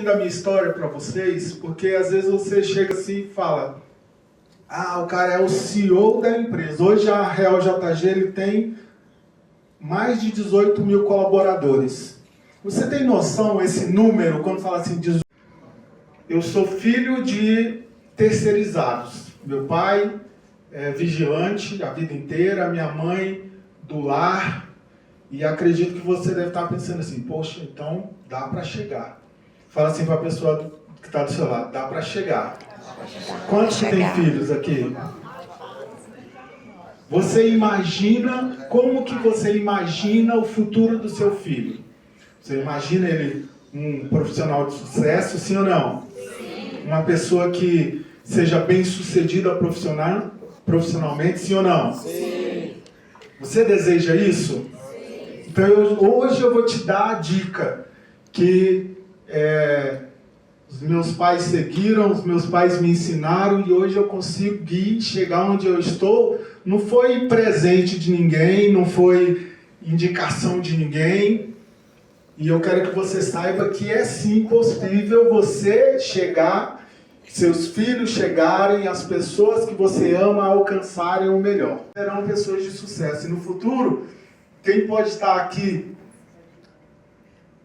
pouquinho da minha história para vocês, porque às vezes você chega assim e fala, o cara é o CEO da empresa. Hoje a Real JG ele tem mais de 18 mil colaboradores. Você tem noção, esse número, quando fala assim, eu sou filho de terceirizados. Meu pai é vigilante a vida inteira, minha mãe do lar. E acredito que você deve estar pensando assim, poxa, então dá para chegar. Fala assim para a pessoa que está do seu lado, dá para chegar. Quantos tem filhos aqui? Você imagina, como que você imagina o futuro do seu filho? Você imagina ele um profissional de sucesso, sim ou não? Sim. Uma pessoa que seja bem sucedida profissionalmente, sim ou não? Sim. Você deseja isso? Sim. Então hoje eu vou te dar a dica que os meus pais seguiram, os meus pais me ensinaram e hoje eu consegui chegar onde eu estou. Não foi presente de ninguém, não foi indicação de ninguém. E eu quero que você saiba que é sim possível você chegar, seus filhos chegarem, as pessoas que você ama alcançarem o melhor. Serão pessoas de sucesso. E no futuro, quem pode estar aqui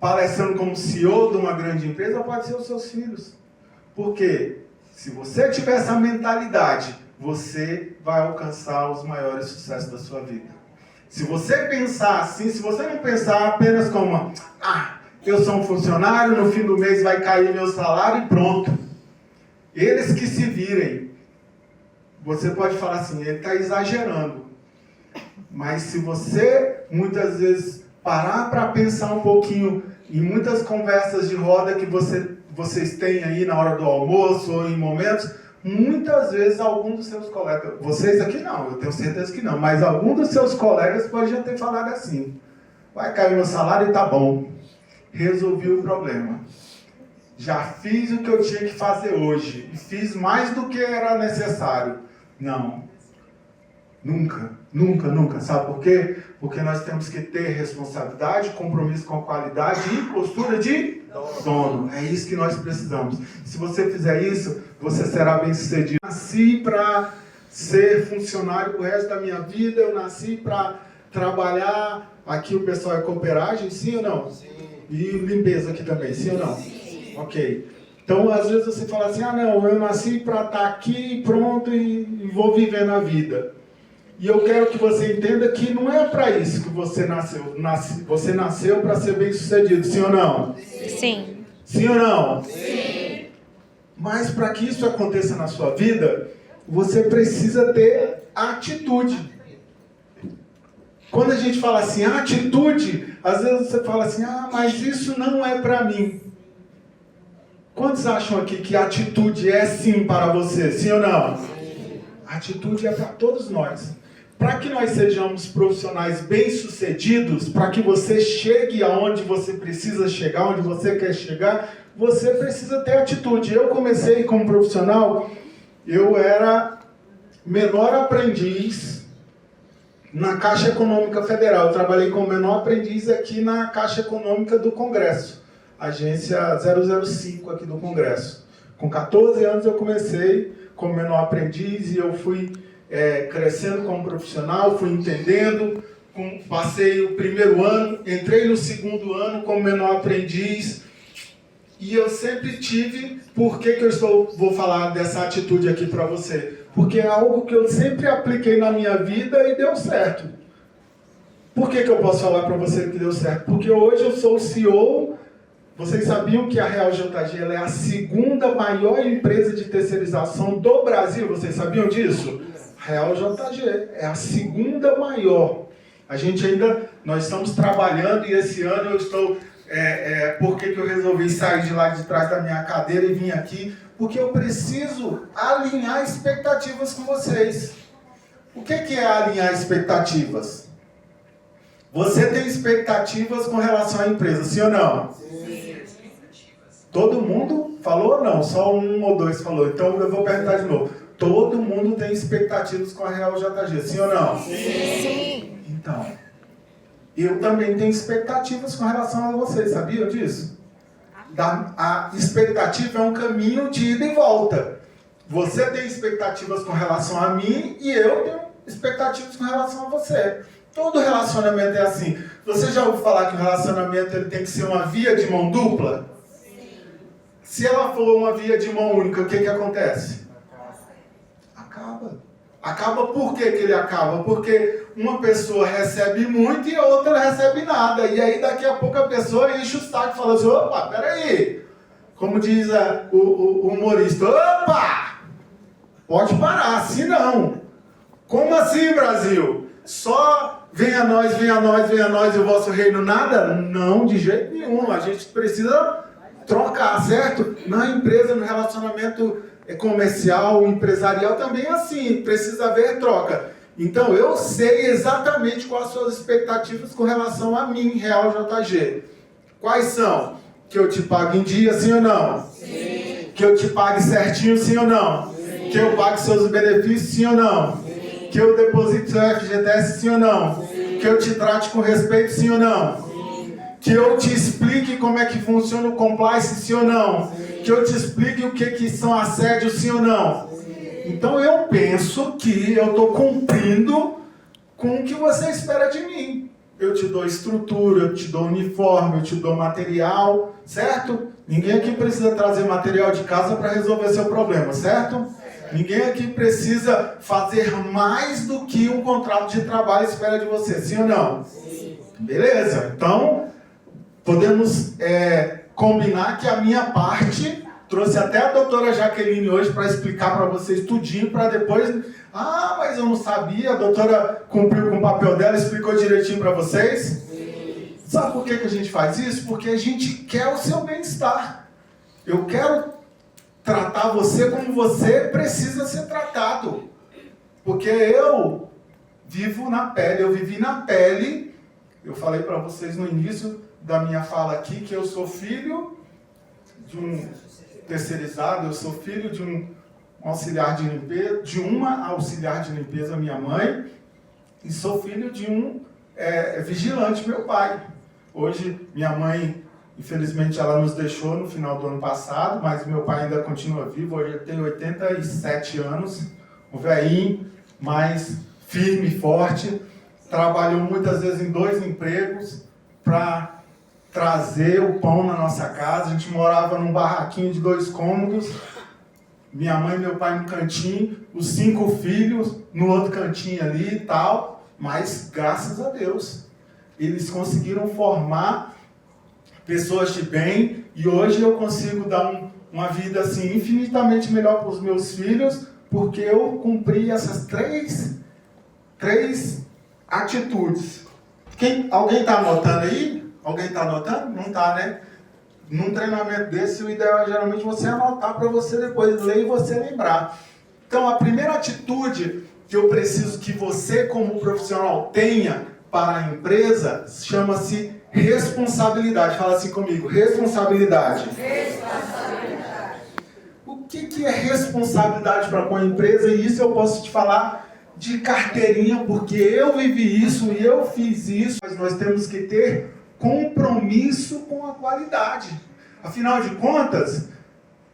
palestrando como CEO de uma grande empresa pode ser os seus filhos. Por quê? Se você tiver essa mentalidade, você vai alcançar os maiores sucessos da sua vida. Se você pensar assim, se você não pensar apenas como, eu sou um funcionário, no fim do mês vai cair meu salário e pronto. Eles que se virem. Você pode falar assim, ele está exagerando. Mas se você, muitas vezes, parar para pensar um pouquinho em muitas conversas de roda que vocês têm aí na hora do almoço ou em momentos, muitas vezes algum dos seus colegas, vocês aqui não, eu tenho certeza que não, mas algum dos seus colegas pode já ter falado assim, vai cair meu salário e tá bom, resolvi o problema. Já fiz o que eu tinha que fazer hoje, e fiz mais do que era necessário. Não. Nunca, nunca, nunca. Sabe por quê? Porque nós temos que ter responsabilidade, compromisso com a qualidade e postura de dono. É isso que nós precisamos. Se você fizer isso, você será bem sucedido. Eu nasci para ser funcionário pro resto da minha vida, eu nasci para trabalhar. Aqui o pessoal é cooperagem, sim ou não? Sim. E limpeza aqui também, sim ou não? Sim. Ok. Então, às vezes você fala assim, não, eu nasci para estar aqui, pronto, e vou viver na vida. E eu quero que você entenda que não é para isso que você nasceu. Você nasceu para ser bem sucedido, sim ou não? Sim. Sim ou não? Sim. Mas para que isso aconteça na sua vida, você precisa ter atitude. Quando a gente fala assim, atitude, às vezes você fala assim, mas isso não é para mim. Quantos acham aqui que atitude é sim para você, sim ou não? Sim. Atitude é para todos nós. Para que nós sejamos profissionais bem-sucedidos, para que você chegue aonde você precisa chegar, onde você quer chegar, você precisa ter atitude. Eu comecei como profissional, eu era menor aprendiz na Caixa Econômica Federal. Eu trabalhei como menor aprendiz aqui na Caixa Econômica do Congresso, agência 005 aqui do Congresso. Com 14 anos eu comecei como menor aprendiz e eu fui crescendo como profissional, fui entendendo, passei o primeiro ano, entrei no segundo ano como menor aprendiz e eu sempre tive, por que vou falar dessa atitude aqui para você? Porque é algo que eu sempre apliquei na minha vida e deu certo. Por que eu posso falar para você que deu certo? Porque hoje eu sou o CEO. Vocês sabiam que a Real JG ela é a segunda maior empresa de terceirização do Brasil? Vocês sabiam disso? Real JG é a segunda maior. Nós estamos trabalhando e esse ano eu estou... por que eu resolvi sair de lá de trás da minha cadeira e vim aqui? Porque eu preciso alinhar expectativas com vocês. O que é alinhar expectativas? Você tem expectativas com relação à empresa, sim ou não? Sim. Todo mundo falou ou não? Só um ou dois falou. Então eu vou perguntar de novo. Todo mundo tem expectativas com a Real JG, sim ou não? Sim. Então, eu também tenho expectativas com relação a vocês, sabiam disso? A expectativa é um caminho de ida e volta. Você tem expectativas com relação a mim e eu tenho expectativas com relação a você. Todo relacionamento é assim. Você já ouviu falar que o relacionamento ele tem que ser uma via de mão dupla? Sim. Se ela for uma via de mão única, o que acontece? Acaba. Acaba por que ele acaba? Porque uma pessoa recebe muito e a outra recebe nada. E aí daqui a pouco a pessoa enche o saco e fala assim, opa, peraí. Como diz o humorista, opa! Pode parar, assim não. Como assim, Brasil? Só venha a nós, venha a nós, venha a nós e o vosso reino nada? Não, de jeito nenhum. A gente precisa trocar, certo? Na empresa, no relacionamento comercial, empresarial também é assim, precisa haver troca. Então eu sei exatamente quais são as suas expectativas com relação a mim, Real JG. Quais são? Que eu te pague em dia, sim ou não? Sim. Que eu te pague certinho, sim ou não? Sim. Que eu pague seus benefícios, sim ou não? Sim. Que eu deposite seu FGTS, sim ou não? Sim. Que eu te trate com respeito, sim ou não? Sim. Que eu te explique como é que funciona o compliance, sim ou não? Sim. Que eu te explique o que são assédios, sim ou não? Sim. Então eu penso que eu estou cumprindo com o que você espera de mim. Eu te dou estrutura, eu te dou uniforme, eu te dou material, certo? Ninguém aqui precisa trazer material de casa para resolver seu problema, certo? Ninguém aqui precisa fazer mais do que um contrato de trabalho espera de você, sim ou não? Sim. Beleza, então podemos combinar que a minha parte, trouxe até a doutora Jaqueline hoje para explicar para vocês tudinho, para depois, mas eu não sabia, a doutora cumpriu com o papel dela, explicou direitinho para vocês. Sim. Sabe por que a gente faz isso? Porque a gente quer o seu bem-estar. Eu quero tratar você como você precisa ser tratado. Porque eu vivo na pele, eu vivi na pele, eu falei para vocês no início da minha fala aqui que eu sou filho de um terceirizado, eu sou filho de um auxiliar de limpeza, de uma auxiliar de limpeza, minha mãe, e sou filho de um vigilante, meu pai. Hoje, minha mãe, infelizmente, ela nos deixou no final do ano passado, mas meu pai ainda continua vivo, hoje ele tem 87 anos, um velhinho, mas firme e forte, trabalhou muitas vezes em 2 empregos para trazer o pão na nossa casa. A gente morava num barraquinho de 2 cômodos, minha mãe e meu pai no cantinho, os 5 filhos no outro cantinho ali e tal, mas graças a Deus eles conseguiram formar pessoas de bem e hoje eu consigo dar uma vida assim infinitamente melhor para os meus filhos porque eu cumpri essas três atitudes. Alguém está anotando aí? Alguém está anotando? Não está, né? Num treinamento desse, o ideal é geralmente você anotar para você depois ler e você lembrar. Então, a primeira atitude que eu preciso que você, como profissional, tenha para a empresa chama-se responsabilidade. Fala assim comigo, responsabilidade. Responsabilidade. O que é responsabilidade para com a empresa? E isso eu posso te falar de carteirinha, porque eu vivi isso e eu fiz isso. Mas nós temos que ter compromisso com a qualidade. Afinal de contas,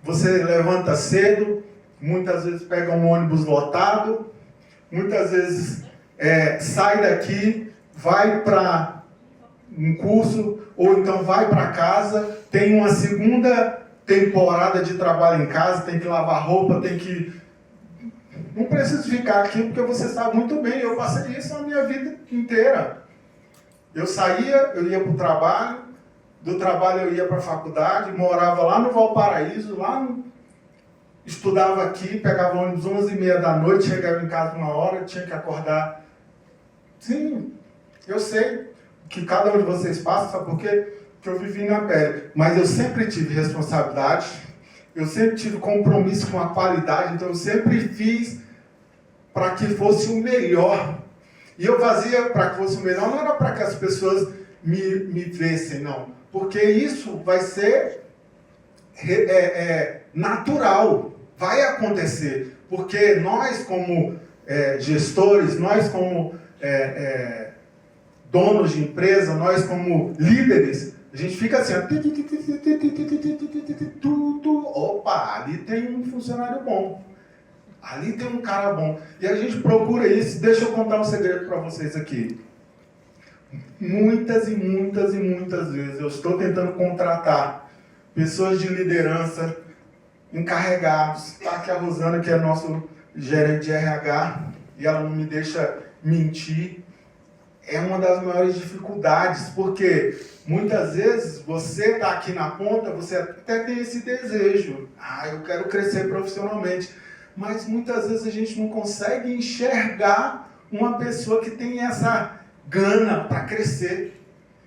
você levanta cedo, muitas vezes pega um ônibus lotado, muitas vezes sai daqui, vai para um curso, ou então vai para casa, tem uma segunda temporada de trabalho em casa, tem que lavar roupa, tem que... Não preciso ficar aqui, porque você sabe muito bem, eu passei isso na minha vida inteira. Eu saía, eu ia para o trabalho, do trabalho eu ia para a faculdade, morava lá no Valparaíso, estudava aqui, pegava ônibus 11h30 da noite, chegava em casa 1h, tinha que acordar. Sim, eu sei que cada um de vocês passa, sabe por quê? Porque eu vivi na pele. Mas eu sempre tive responsabilidade, eu sempre tive compromisso com a qualidade, então eu sempre fiz para que fosse o melhor. E eu fazia para que fosse o melhor, não era para que as pessoas me vissem, não. Porque isso vai ser natural, vai acontecer. Porque nós, como gestores, nós, como donos de empresa, nós, como líderes, A gente fica assim, opa, ali tem um funcionário bom. Ali tem um cara bom. E a gente procura isso. Deixa eu contar um segredo para vocês aqui. Muitas vezes eu estou tentando contratar pessoas de liderança, encarregados. Tá aqui a Rosana, que é nosso gerente de RH, e ela não me deixa mentir. É uma das maiores dificuldades, porque muitas vezes você está aqui na ponta, você até tem esse desejo. Eu quero crescer profissionalmente. Mas muitas vezes a gente não consegue enxergar uma pessoa que tem essa gana para crescer,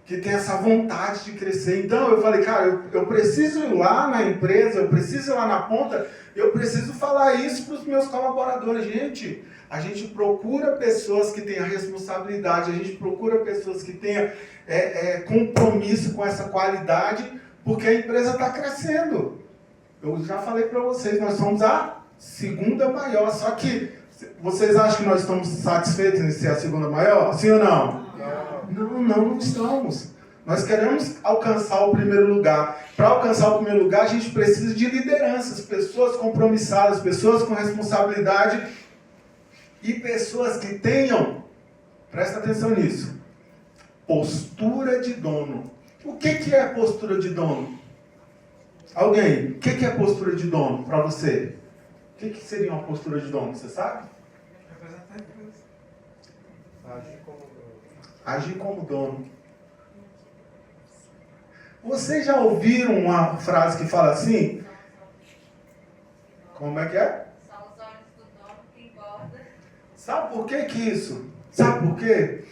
que tem essa vontade de crescer. Então eu falei, cara, eu preciso ir lá na empresa, eu preciso ir lá na ponta, eu preciso falar isso para os meus colaboradores. Gente, a gente procura pessoas que tenham responsabilidade, a gente procura pessoas que tenham compromisso com essa qualidade, porque a empresa está crescendo. Eu já falei para vocês, nós somos a segunda maior, só que vocês acham que nós estamos satisfeitos em ser a segunda maior? Sim ou não? Não estamos. Nós queremos alcançar o primeiro lugar. Para alcançar o primeiro lugar, a gente precisa de lideranças, pessoas compromissadas, pessoas com responsabilidade e pessoas que tenham, presta atenção nisso, postura de dono. O que é postura de dono? Alguém, o que é postura de dono para você? O que seria uma postura de dono? Você sabe? Representar a empresa. Agir como dono. Agir como dono. Vocês já ouviram uma frase que fala assim? Como é que é? Só os olhos do dono que engorda. Sabe por que isso? Sabe por quê?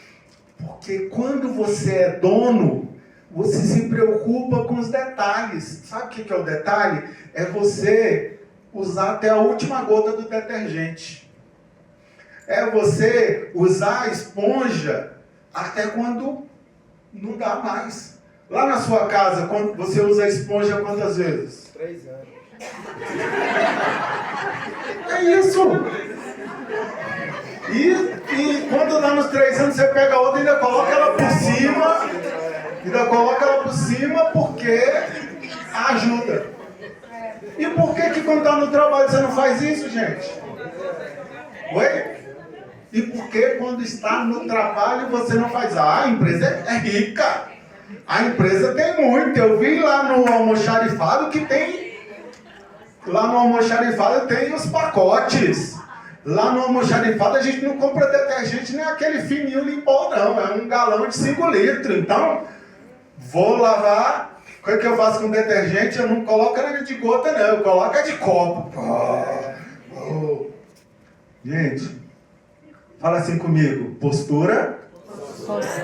Porque quando você é dono, você se preocupa com os detalhes. Sabe o que é o detalhe? É você usar até a última gota do detergente. É você usar a esponja até quando não dá mais. Lá na sua casa, quando você usa a esponja quantas vezes? 3 anos. É isso! E quando dá nos 3 anos, você pega a outra e ainda coloca ela por cima. Ainda coloca ela por cima porque ajuda. E por que quando está no trabalho você não faz isso, gente? Oi? E por que quando está no trabalho você não faz? A empresa é rica. A empresa tem muito. Eu vi lá no almoxarifado que tem... Lá no almoxarifado tem os pacotes. Lá no almoxarifado a gente não compra detergente nem aquele fininho limpol, não. É um galão de 5 litros. Então, vou lavar... O que eu faço com detergente? Eu não coloco ela de gota, não. Eu coloco a de copo. Gente, fala assim comigo. Postura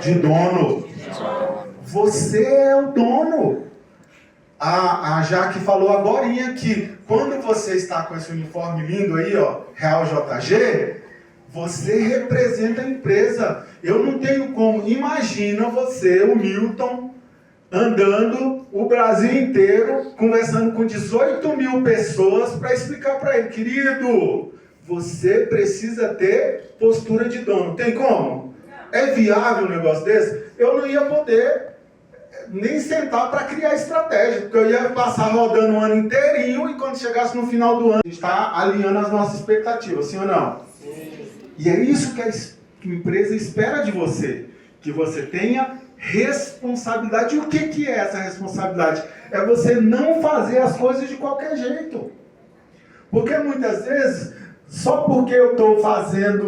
de dono. Você é o dono. A Jaque falou agorinha que quando você está com esse uniforme lindo aí, ó, Real JG, você representa a empresa. Eu não tenho como. Imagina você, o Milton, andando o Brasil inteiro, conversando com 18 mil pessoas para explicar para ele, querido, você precisa ter postura de dono. Tem como? É viável um negócio desse? Eu não ia poder nem sentar para criar estratégia, porque eu ia passar rodando o ano inteirinho e quando chegasse no final do ano, a gente está alinhando as nossas expectativas, sim ou não? Sim. E é isso que a empresa espera de você, que você tenha responsabilidade. E o que é essa responsabilidade? É você não fazer as coisas de qualquer jeito. Porque muitas vezes, só porque eu estou fazendo